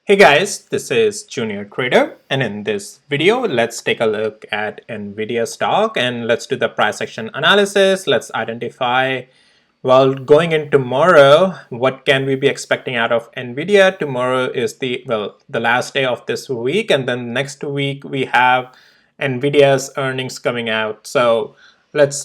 Hey guys, this is Junior Trader, and in this video let's take a look at Nvidia stock and let's do the price action analysis. Let's identify, well, going in tomorrow, what can we be expecting out of Nvidia. Tomorrow is the last day of this week, and then next week we have Nvidia's earnings coming out. So let's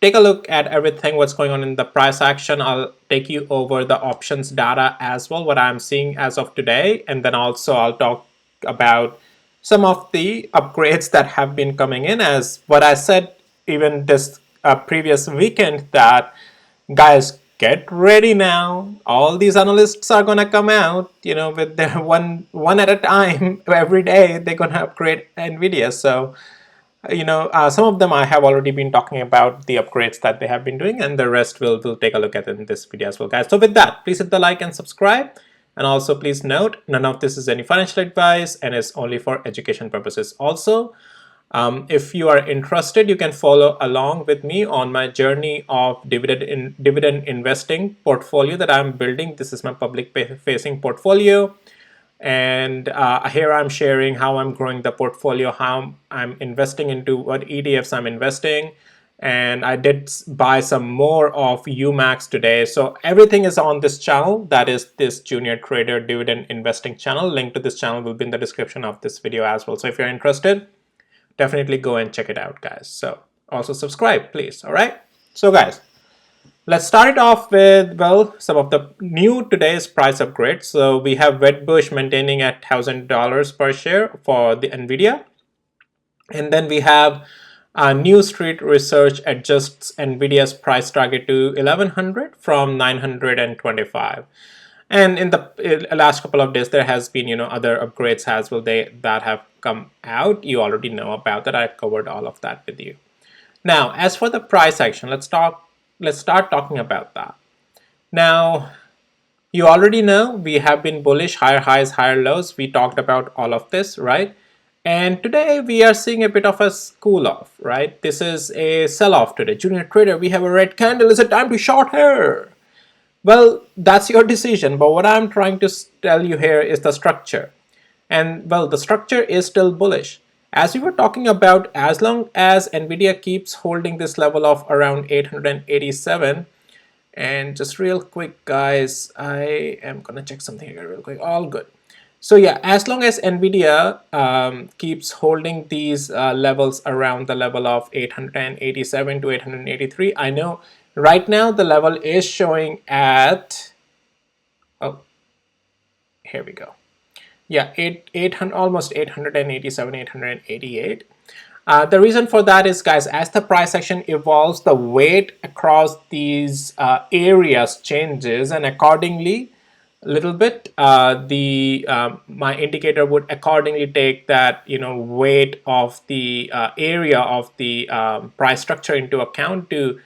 take a look at everything what's going on in the price action. I'll take you over the options data as well, what I'm seeing as of today, and then also I'll talk about some of the upgrades that have been coming in. As what I said even this previous weekend, that guys, get ready now, all these analysts are gonna come out, with their one at a time. Every day they're gonna upgrade Nvidia. So some of them I have already been talking about the upgrades that they have been doing, and the rest we'll take a look at in this video as well, guys. So with that, please hit the like and subscribe, and also please note none of this is any financial advice and is only for education purposes. Also, if you are interested, you can follow along with me on my journey of dividend investing portfolio that I'm building. This is my public facing portfolio. And here I'm sharing how I'm growing the portfolio, how I'm investing into what ETFs I'm investing. And I did buy some more of UMAX today. So everything is on this channel. That is this Junior Trader Dividend Investing channel. Link to this channel will be in the description of this video as well. So if you're interested, definitely go and check it out, guys. So also subscribe, please. All right. So guys, let's start it off with, well, some of the new today's price upgrades. So we have Wedbush maintaining at $1,000 per share for the Nvidia. And then we have New Street Research adjusts Nvidia's price target to 1100 from 925. And in the last couple of days, there has been, other upgrades as well that have come out. You already know about that. I've covered all of that with you. Now, as for the price action, let's start talking about that. Now, you already know we have been bullish, higher highs, higher lows. We talked about all of this, right? And today we are seeing a bit of a cool off, right? This is a sell-off today. Junior Trader, we have a red candle. Is it time to short here? Well, that's your decision. But what I'm trying to tell you here is the structure. And well, the structure is still bullish. As we were talking about, as long as Nvidia keeps holding this level of around 887, and just real quick, guys, I am gonna check something here real quick. All good. So yeah, as long as Nvidia keeps holding these levels around the level of 887 to 883, I know right now the level is showing at, oh, here we go. Yeah, 800, almost 887, 888. The reason for that is, guys, as the price action evolves, the weight across these areas changes, and accordingly, a little bit, my indicator would accordingly take that weight of the area of the price structure into account to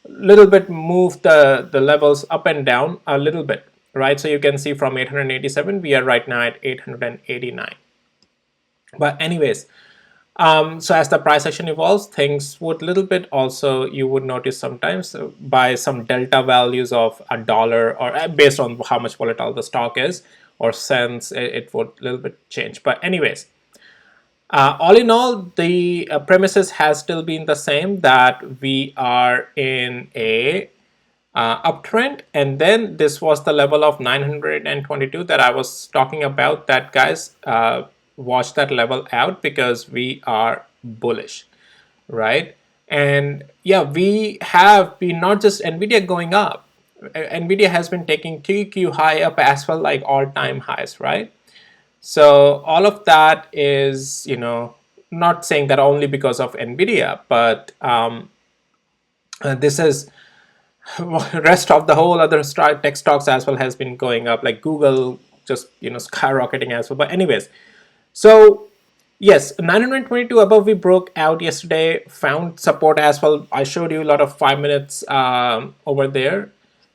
little bit move the levels up and down a little bit, right? So you can see from 887 we are right now at 889. But anyways, so as the price action evolves, things would little bit also, you would notice sometimes by some delta values of a dollar, or based on how much volatile the stock is, or cents, it would little bit change. But anyways, all in all, the premises has still been the same, that we are in a uptrend, and then this was the level of 922 that I was talking about. That, guys, watch that level out, because we are bullish, right? And yeah, we have been not just Nvidia going up, Nvidia has been taking QQ high up as well, like all-time highs, right? So all of that is, not saying that only because of Nvidia, but this is rest of the whole other tech stocks as well has been going up, like Google just skyrocketing as well. But anyways, so yes, 922 above we broke out yesterday, found support as well. I showed you a lot of 5 minutes over there.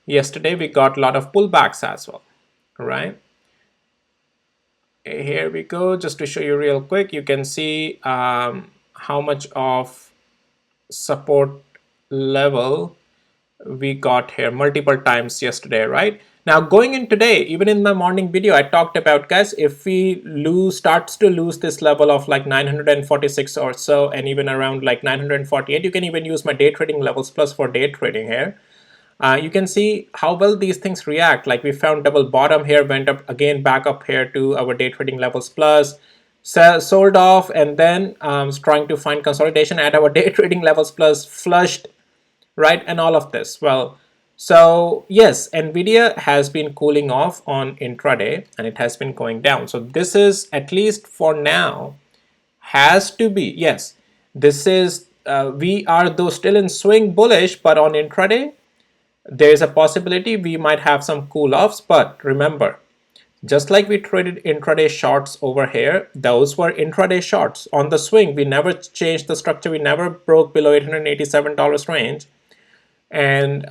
Yesterday we got a lot of pullbacks as well, right? Here we go, just to show you real quick. You can see how much of support level we got here multiple times yesterday, right? Now going in today, even in my morning video, I talked about, guys, if we starts to lose this level of like 946 or so, and even around like 948, you can even use my day trading levels plus for day trading here. You can see how well these things react. Like we found double bottom here, went up again, back up here to our day trading levels plus, sold off, and then trying to find consolidation at our day trading levels plus, flushed, right, and all of this. Well, so yes, Nvidia has been cooling off on intraday and it has been going down. So this is, at least for now, has to be, yes, this is, we are though still in swing bullish, but on intraday there is a possibility we might have some cool offs. But remember, just like we traded intraday shorts over here, those were intraday shorts. On the swing, we never changed the structure, we never broke below $887 range. And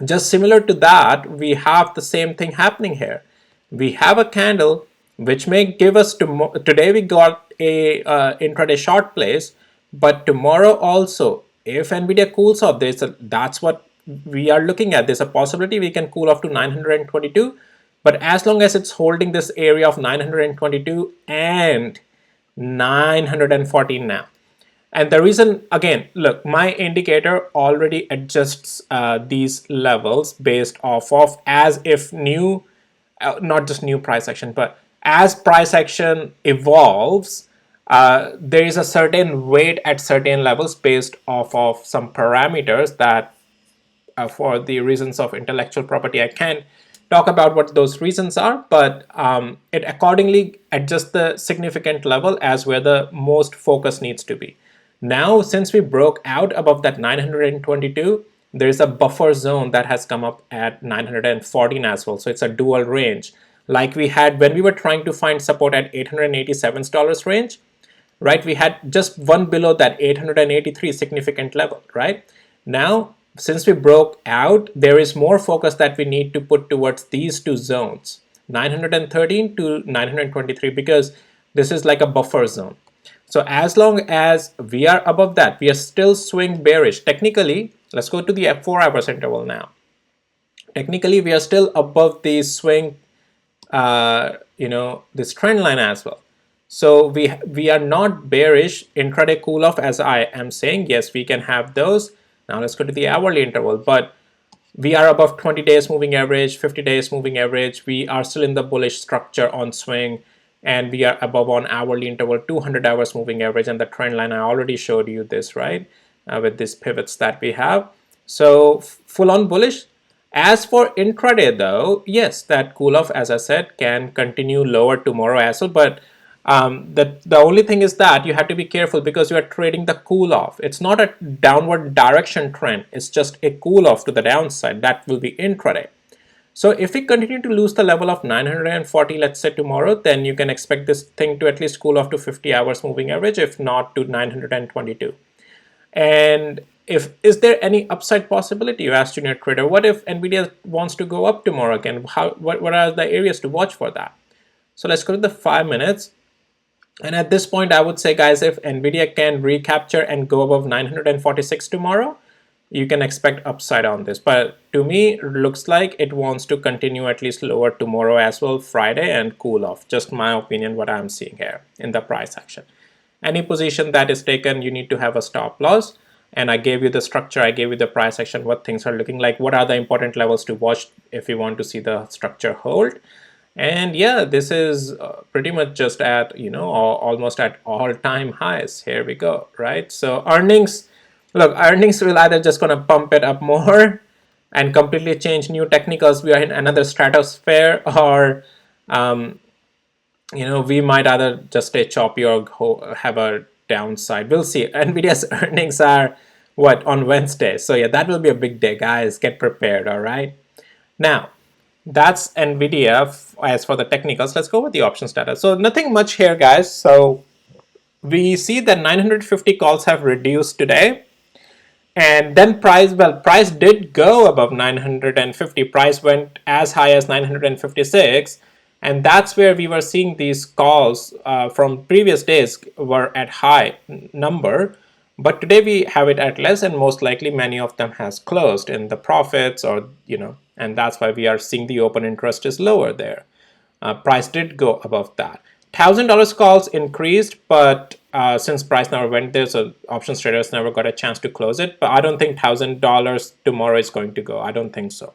just similar to that, we have the same thing happening here. We have a candle which may give us, today we got a intraday short place, but tomorrow also, if Nvidia cools off, that's what we are looking at. There's a possibility we can cool off to 922, but as long as it's holding this area of 922 and 914 now. And the reason, again, look, my indicator already adjusts these levels based off of as if new, not just new price action, but as price action evolves, there is a certain weight at certain levels based off of some parameters that for the reasons of intellectual property, I can't talk about what those reasons are, but it accordingly adjusts the significant level as where the most focus needs to be. Now, since we broke out above that 922, there is a buffer zone that has come up at 914 as well. So it's a dual range. Like we had when we were trying to find support at $887 range, right? We had just one below that 883 significant level, right? Now, since we broke out, there is more focus that we need to put towards these two zones, 913 to 923, because this is like a buffer zone. So as long as we are above that, we are still swing bearish. Technically, let's go to the 4 hours interval now. Technically, we are still above the swing, this trend line as well. So we are not bearish intraday cool off as I am saying. Yes, we can have those. Now let's go to the hourly interval, but we are above 20 days moving average, 50 days moving average. We are still in the bullish structure on swing, and we are above on hourly interval, 200 hours moving average, and the trend line, I already showed you this, right, with these pivots that we have. So full on bullish. As for intraday though, yes, that cool off, as I said, can continue lower tomorrow as well, but the only thing is that you have to be careful because you are trading the cool off. It's not a downward direction trend, it's just a cool off to the downside. That will be intraday. So if we continue to lose the level of 940, let's say tomorrow, then you can expect this thing to at least cool off to 50 hours moving average, if not to 922. And is there any upside possibility, you asked Junior Trader? What if Nvidia wants to go up tomorrow again? What are the areas to watch for that? So let's go to the 5 minutes. And at this point, I would say, guys, if Nvidia can recapture and go above 946 tomorrow, you can expect upside on this. But to me, it looks like it wants to continue at least lower tomorrow as well, Friday, and cool off. Just my opinion, what I'm seeing here in the price action. Any position that is taken, you need to have a stop loss. And I gave you the structure, I gave you the price action, what things are looking like, what are the important levels to watch if you want to see the structure hold. And yeah, this is pretty much just at, almost at all-time highs. Here we go, right? So earnings, look, earnings will either just going to pump it up more and completely change new technicals. We are in another stratosphere, or, we might either just stay choppy or have a downside. We'll see. Nvidia's earnings are, what, on Wednesday. So yeah, that will be a big day, guys. Get prepared, all right? Now, that's Nvidia as for the technicals. Let's go with the options data. So nothing much here, guys. So we see that 950 calls have reduced today, and then price did go above 950. Price went as high as 956, and that's where we were seeing these calls from previous days were at high number. But today we have it at less, and most likely many of them has closed in the profits, or and that's why we are seeing the open interest is lower there. Price did go above that. $1,000 calls increased, but since price never went there, so options traders never got a chance to close it. But I don't think $1,000 tomorrow is going to go. I don't think so.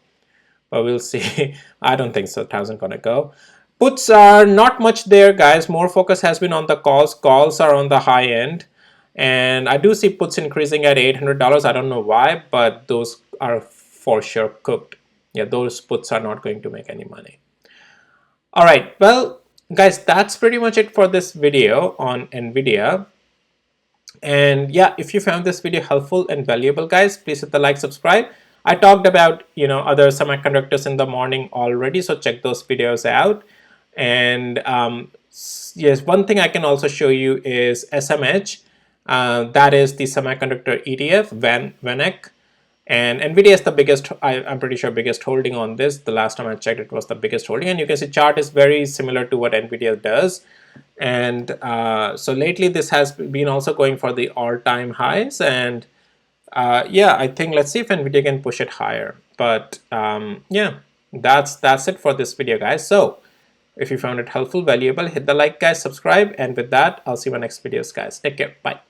But we'll see. I don't think so. 1,000 gonna go. Puts are not much there, guys. More focus has been on the calls. Calls are on the high end, and I do see puts increasing at $800. I don't know why, but those are for sure cooked. Yeah, those puts are not going to make any money. All right, well, guys, that's pretty much it for this video on Nvidia. And yeah, if you found this video helpful and valuable, guys, please hit the like, subscribe. I talked about, other semiconductors in the morning already, so check those videos out. And yes, one thing I can also show you is SMH. That is the semiconductor ETF, VanEck. And Nvidia is the biggest, I'm pretty sure, biggest holding on this. The last time I checked, it was the biggest holding. And you can see chart is very similar to what Nvidia does. And so lately, this has been also going for the all-time highs. And yeah, I think let's see if Nvidia can push it higher. But yeah, that's it for this video, guys. So if you found it helpful, valuable, hit the like, guys, subscribe. And with that, I'll see you in my next videos, guys. Take care. Bye.